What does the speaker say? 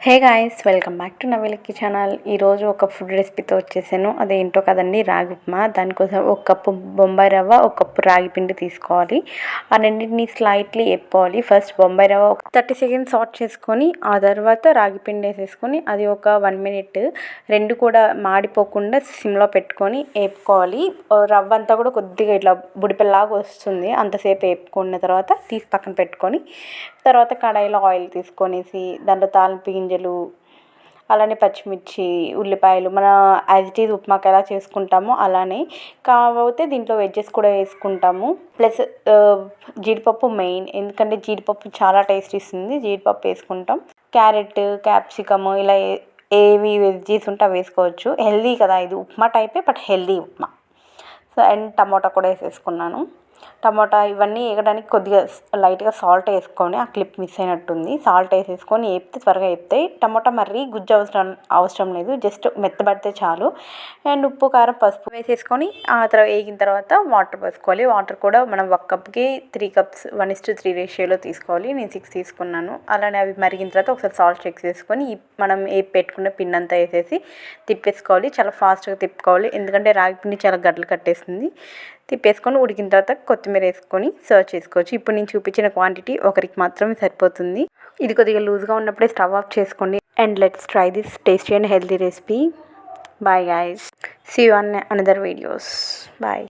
Hey guys, welcome back to నవీలకి channel. ఈరోజు ఒక ఫుడ్ రెసిపీతో వచ్చేసాను. అదేంటో కదండి, రాగి ఉప్మా. దానికోసం ఒక కప్పు బొంబాయి రవ్వ, ఒక కప్పు రాగి పిండి తీసుకోవాలి. ఆ రెండింటిని స్లైట్లీ వేపుకోవాలి. ఫస్ట్ బొంబాయి రవ్వ ఒక 30 సెకండ్స్ సాట్ చేసుకొని, ఆ తర్వాత రాగి పిండి వేసేసుకొని అది ఒక 1 మినిట్ రెండు కూడా మాడిపోకుండా సిమ్లో పెట్టుకొని వేపుకోవాలి. రవ్వ అంతా కూడా కొద్దిగా ఇట్లా బుడిపెల్లాగా వస్తుంది. అంతసేపు వేపుకున్న తర్వాత తీసి పక్కన పెట్టుకొని, తర్వాత కడాయిలో ఆయిల్ తీసుకొనేసి దాంట్లో తాలింపు గింజలు, అలానే పచ్చిమిర్చి, ఉల్లిపాయలు మన యాజ్ ఇట్ ఈజ్ ఉప్మాకి ఎలా చేసుకుంటామో అలానే. కాకపోతే దీంట్లో వెజ్జెస్ కూడా వేసుకుంటాము. ప్లస్ జీడిపప్పు మెయిన్, ఎందుకంటే జీడిపప్పు చాలా టేస్ట్ ఇస్తుంది. జీడిపప్పు వేసుకుంటాం. క్యారెట్, క్యాప్సికమ్ ఇలా ఏవి వెజ్జీస్ ఉంటే అవి వేసుకోవచ్చు. హెల్దీ కదా, ఇది ఉప్మా టైపే but healthy upma. So and tomato కూడా వేసేసుకున్నాను. టమోటా ఇవన్నీ వేయడానికి కొద్దిగా లైట్గా సాల్ట్ వేసుకొని, ఆ క్లిప్ మిస్ అయినట్టుంది, సాల్ట్ వేసేసుకొని వేపితే త్వరగా వేపుతాయి. టమోటా మరీ గుజ్జు అవసరం లేదు, జస్ట్ మెత్తబడితే చాలు. అండ్ ఉప్పు, కారం, పసుపు వేసేసుకొని ఆ తర్వాత వేగిన తర్వాత వాటర్ పోసుకోవాలి. వాటర్ కూడా మనం ఒక కప్కి 3 కప్స్ 1:3 రేషియోలో తీసుకోవాలి. నేను 6 తీసుకున్నాను. అలానే అవి మరిగిన తర్వాత ఒకసారి సాల్ట్ చెక్ చేసుకొని మనం పెట్టుకున్న పిండి అంతా వేసేసి తిప్పేసుకోవాలి. చాలా ఫాస్ట్గా తిప్పుకోవాలి, ఎందుకంటే రాగి పిండి చాలా గడ్డలు కట్టేస్తుంది. తిప్పేసుకొని ఉడికిన తర్వాత కొత్తిమీర వేసుకొని సర్వ్ చేసుకోవచ్చు. ఇప్పుడు నేను చూపించిన క్వాంటిటీ ఒకరికి మాత్రమే సరిపోతుంది. ఇది కొద్దిగా లూజ్గా ఉన్నప్పుడే స్టవ్ ఆఫ్ చేసుకోండి. And let's try this tasty and healthy recipe. Bye guys, see you on another videos. Bye.